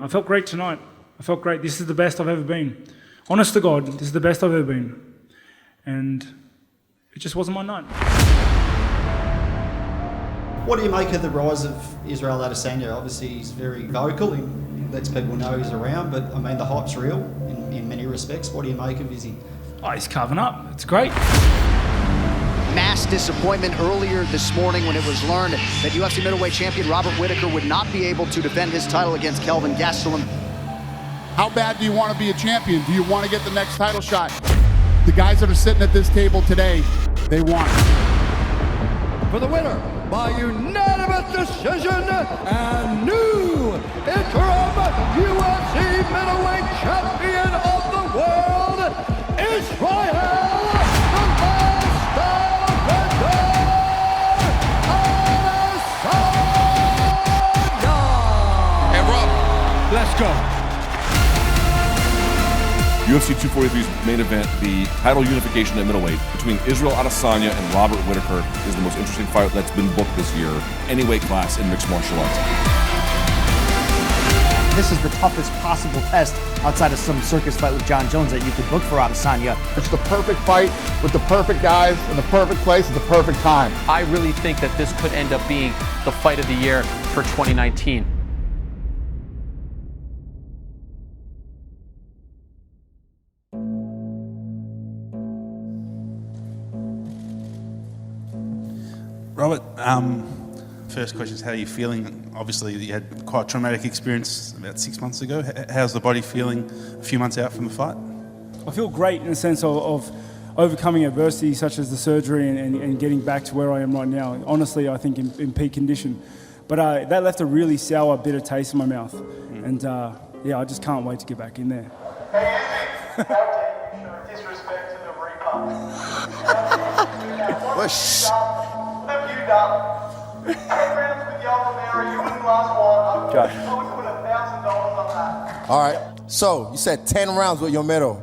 I felt great tonight. I felt great. This is the best I've ever been. Honest to God, this is the best I've ever been. And it just wasn't my night. What do you make of the rise of Israel Adesanya? Obviously, he's very vocal. He lets people know he's around, but I mean, the hype's real in many respects. What do you make of his? Oh, he's carving up. It's great. Mass disappointment earlier this morning when it was learned that UFC middleweight champion Robert Whittaker would not be able to defend his title against Kelvin Gastelum. How bad do you want to be a champion? Do you want to get the next title shot? The guys that are sitting at this table today, they want it. For the winner, by unanimous decision, and new interim UFC middleweight champion of the world, Israel Adesanya! And Rob, let's go. UFC 243's main event, the title unification at middleweight between Israel Adesanya and Robert Whittaker, is the most interesting fight that's been booked this year, any weight class in mixed martial arts. This is the toughest possible test outside of some circus fight with John Jones that you could book for Adesanya. It's the perfect fight with the perfect guys in the perfect place at the perfect time. I really think that this could end up being the fight of the year for 2019. Robert, first question is, how are you feeling? Obviously, you had quite a traumatic experience about 6 months ago. How's the body feeling a few months out from the fight? I feel great in the sense of overcoming adversity such as the surgery and getting back to where I am right now. Honestly, I think in peak condition. But that left a really sour, bitter taste in my mouth. And yeah, I just can't wait to get back in there. How dare you show disrespect to the Reaper? What have you done? 10 rounds with the Ultimate, you wouldn't last one. Josh. I would put $1,000 on that. All right. So you said 10 rounds with your middle.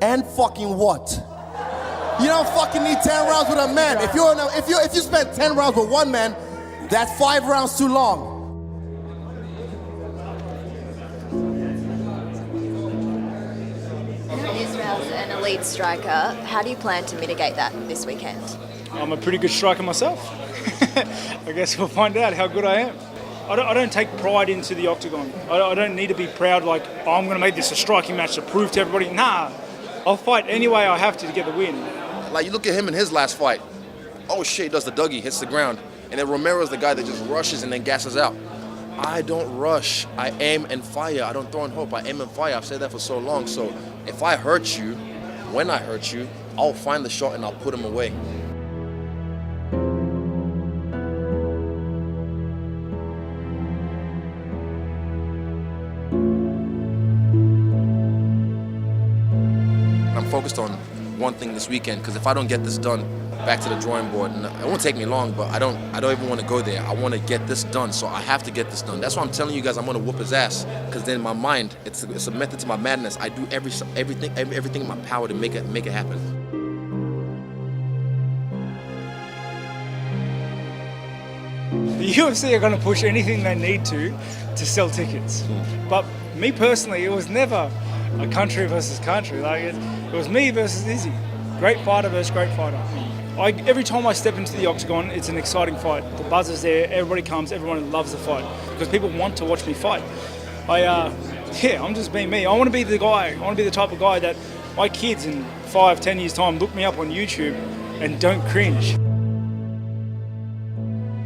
And fucking what? You don't fucking need 10 rounds with a man. If you spend 10 rounds with one man, that's 5 rounds too long. Israel's an elite striker. How do you plan to mitigate that this weekend? I'm a pretty good striker myself. I guess we'll find out how good I am. I don't take pride into the octagon. I don't need to be proud like, oh, I'm going to make this a striking match to prove to everybody. Nah, I'll fight any way I have to get the win. Like, you look at him in his last fight. Oh shit, he does the Dougie, hits the ground. And then Romero's the guy that just rushes and then gasses out. I don't rush. I aim and fire. I don't throw and hope. I aim and fire. I've said that for so long. So if I hurt you, when I hurt you, I'll find the shot and I'll put him away. I'm focused on one thing this weekend, because if I don't get this done, back to the drawing board, and it won't take me long, but I don't even want to go there. I want to get this done, so I have to get this done. That's why I'm telling you guys I'm going to whoop his ass, because then in my mind, it's a method to my madness. I do everything in my power to make it happen. The UFC are going to push anything they need to sell tickets. But me personally, it was never a country versus country. Like it was me versus Izzy. Great fighter versus great fighter. Every time I step into the octagon, it's an exciting fight. The buzz is there, everybody comes, everyone loves the fight because people want to watch me fight. I'm just being me. I want to be the guy. I want to be the type of guy that my kids in 5-10 years' time look me up on YouTube and don't cringe.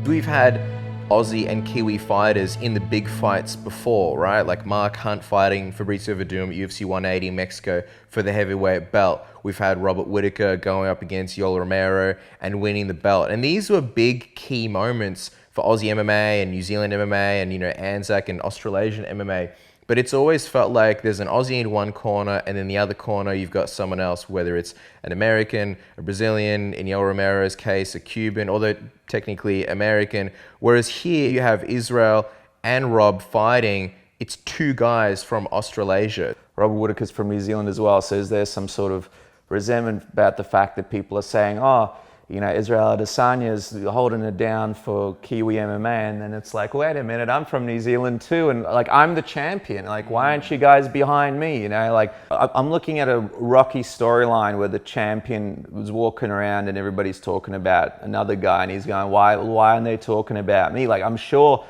We've had Aussie and Kiwi fighters in the big fights before, right? Like Mark Hunt fighting Fabrizio Verdum at UFC 180 Mexico for the heavyweight belt. We've had Robert Whittaker going up against Yoel Romero and winning the belt. And these were big key moments for Aussie MMA and New Zealand MMA and, Anzac and Australasian MMA. But it's always felt like there's an Aussie in one corner and in the other corner you've got someone else, whether it's an American, a Brazilian, in Yoel Romero's case, a Cuban, although technically American. Whereas here you have Israel and Rob fighting. It's two guys from Australasia. Robert Whittaker's from New Zealand as well, so is there some sort of resentment about the fact that people are saying, oh, you know, Israel Adesanya is holding it down for Kiwi MMA, and then it's like, wait a minute, I'm from New Zealand too, and like, I'm the champion. Like, why aren't you guys behind me? You know, like, I'm looking at a Rocky storyline where the champion was walking around and everybody's talking about another guy, and he's going, why aren't they talking about me? Like, I'm sure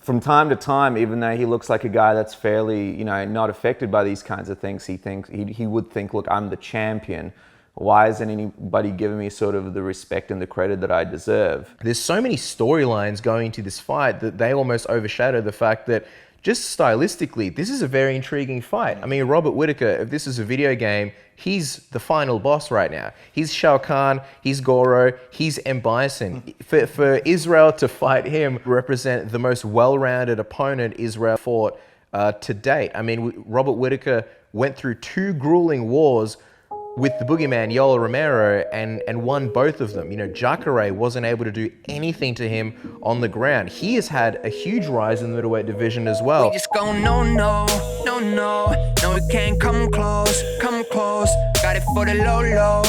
from time to time, even though he looks like a guy that's fairly, you know, not affected by these kinds of things, he would think, look, I'm the champion. Why isn't anybody giving me sort of the respect and the credit that I deserve? There's so many storylines going into this fight that they almost overshadow the fact that just stylistically, this is a very intriguing fight. I mean, Robert Whittaker, if this is a video game, he's the final boss right now. He's Shao Kahn, he's Goro, he's M. Bison. For Israel to fight him represent the most well-rounded opponent Israel fought to date. I mean, Robert Whittaker went through 2 grueling wars with the boogeyman, Yoel Romero, and won both of them. You know, Jacare wasn't able to do anything to him on the ground. He has had a huge rise in the middleweight division as well. We just go no, we can't come close. Got it for the low.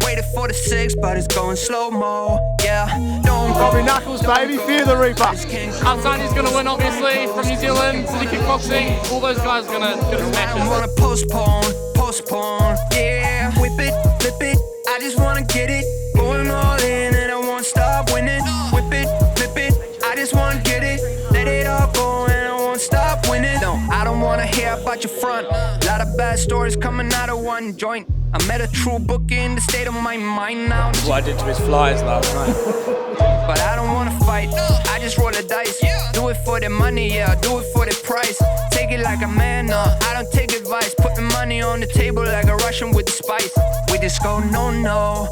Waited for the 6, but it's going slow-mo. Yeah, don't Bobby Knuckles, baby, fear the Reaper. Adesanya's gonna win, obviously, from New Zealand, City Kickboxing. All those guys are gonna smash I wanna postpone, yeah. Whip it, flip it, I just wanna get it. Going all in and I won't stop winning. Whip it, flip it, I just wanna get it. Let it all go and I won't stop winning. No, I don't wanna hear about your front. Lot of bad stories coming out of one joint. I met a true bookie in the state of my mind now. What I did to his flies last night. But I don't wanna fight, I just roll the dice. Do it for the money, yeah, do it for the price. Take it like a man, I don't take advice. Putting money on the table like a Russian with the spice. We just go no.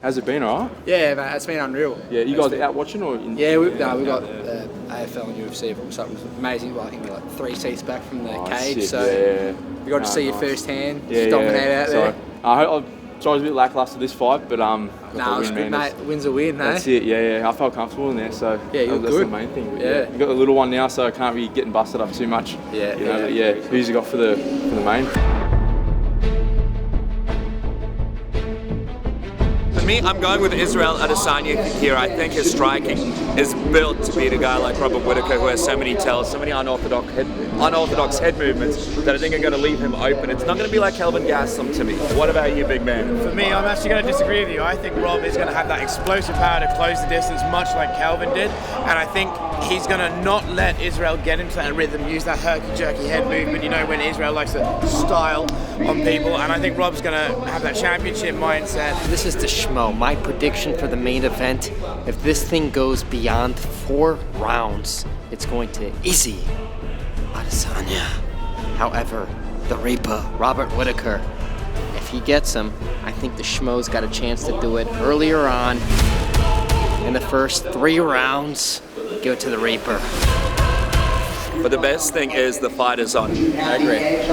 How's it been, alright? Yeah, man, it's been unreal. Yeah, you guys out watching or? Yeah, we got AFL and UFC, so it was amazing. Well, I think we were like 3 seats back from the cage, sick, so yeah. we got to see it firsthand. Yeah, dominate out there. I was a bit lackluster this fight, but it was good, mate. Win's a win, That's it. Yeah. I felt comfortable in there, so yeah, you're that's good. the main thing. But yeah, you got the little one now, so I can't be getting busted up too much. Yeah, But yeah. Who's you got for the main? For me, I'm going with Israel Adesanya here. I think his striking is built to beat a guy like Robert Whittaker, who has so many tells, so many unorthodox head movements that I think are going to leave him open. It's not going to be like Kelvin Gastelum to me. What about you, big man? For me, I'm actually going to disagree with you. I think Rob is going to have that explosive power to close the distance, much like Kelvin did, and I think he's going to not let Israel get into that rhythm, use that herky-jerky head movement, you know, when Israel likes to style on people, and I think Rob's going to have that championship mindset. This is the Schmo. My prediction for the main event, if this thing goes beyond 4 rounds, it's going to easy Adesanya. However, the Reaper, Robert Whittaker, if he gets him, I think the Schmo's got a chance to do it earlier on. In the first 3 rounds, give it to the Reaper. But the best thing is the fight is on. I agree.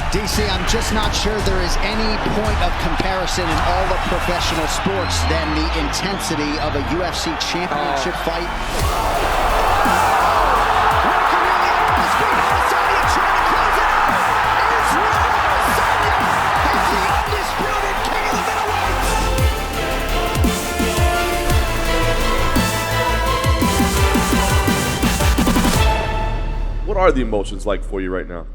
DC, I'm just not sure there is any point of comparison in all of professional sports than the intensity of a UFC championship fight. What are the emotions like for you right now?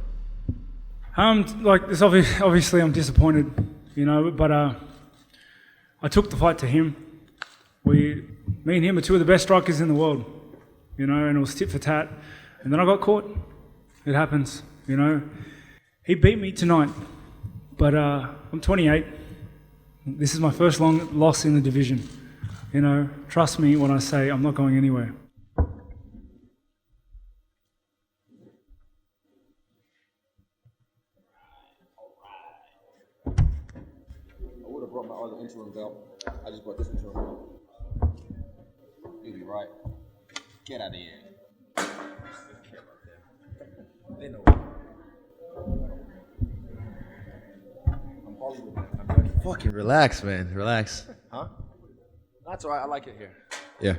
Like this, obviously I'm disappointed, you know, but I took the fight to him. Me and him are 2 of the best strikers in the world, you know, and it was tit for tat. And then I got caught. It happens, you know. He beat me tonight, but I'm 28. This is my first loss in the division. You know, trust me when I say I'm not going anywhere. Brought my other interim belt. I just brought this interim belt. You'll be right. Get out of here. They know. I'm Hollywood. Fucking relax, man. Relax. Huh? That's alright. I like it here. Yeah.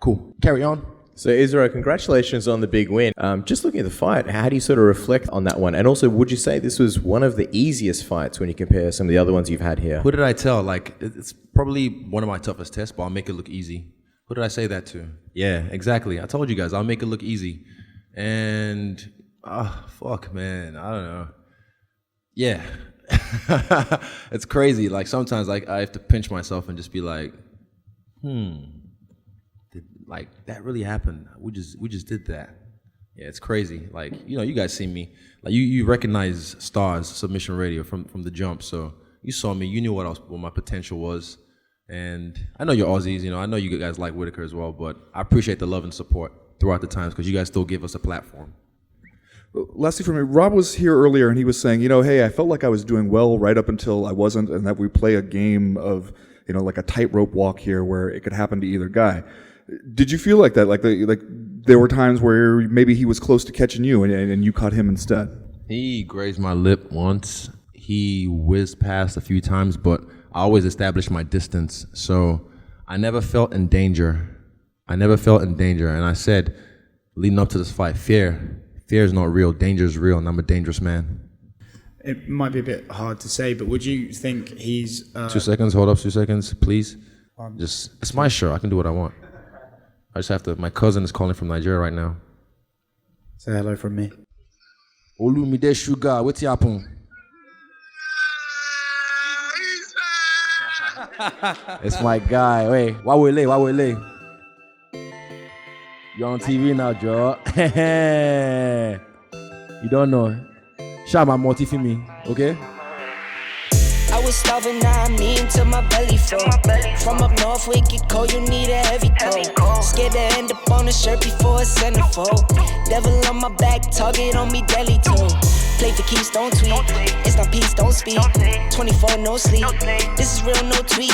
Cool. Carry on. So Israel, congratulations on the big win. Just looking at the fight, how do you sort of reflect on that one? And also, would you say this was one of the easiest fights when you compare some of the other ones you've had here? Who did I tell? Like, it's probably one of my toughest tests, but I'll make it look easy. Who did I say that to? Yeah, exactly. I told you guys, I'll make it look easy. And, fuck, man, I don't know. Yeah. It's crazy. Like, sometimes I have to pinch myself and just be like, like, that really happened. We just did that. Yeah, it's crazy. Like, you guys see me. Like, you recognize Stars Submission Radio from the jump. So you saw me. You knew what my potential was. And I know you're Aussies. I know you guys like Whittaker as well. But I appreciate the love and support throughout the times because you guys still give us a platform. Lastly for me, Rob was here earlier and he was saying, hey, I felt like I was doing well right up until I wasn't, and that we play a game of, like a tightrope walk here where it could happen to either guy. Did you feel like that? Like there were times where maybe he was close to catching you and you caught him instead? He grazed my lip once. He whizzed past a few times, but I always established my distance. So I never felt in danger. And I said, leading up to this fight, fear is not real. Danger is real, and I'm a dangerous man. It might be a bit hard to say, but would you think he's... 2 seconds, hold up 2 seconds, please. It's my show, I can do what I want. I just have to, my cousin is calling from Nigeria right now. Say hello from me. Olumide Sugar, what's happen? It's my guy. Wait, Wawele. You're on TV now, Joe. You don't know. Shout my multi for me, okay? I was starving, now I'm eating till my belly full. From up north, we get cold, you need a heavy coat. Scared to end up on a shirt before a centerfold. Devil on my back, target on me, deadly too. Play for keeps, don't tweet. It's not peace, don't speak. 24, no sleep. This is real, no tweet.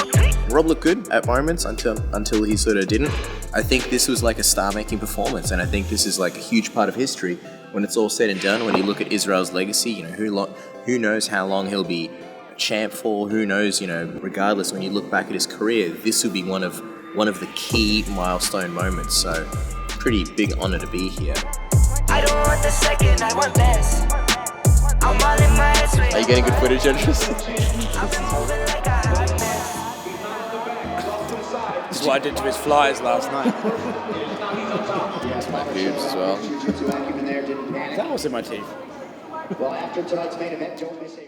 Rob looked good at moments until he sort of didn't. I think this was like a star-making performance, and I think this is like a huge part of history. When it's all said and done, when you look at Israel's legacy, who knows how long he'll be champ for, who knows, regardless, when you look back at his career, this will be one of the key milestone moments. So pretty big honor to be here. I don't want the second, I want best. I'm all in my head. Are you getting good footage, Andrews? This is what I did to his flyers last night. To my boobs as well. That was in my teeth. Well, after tonight's main event, don't miss a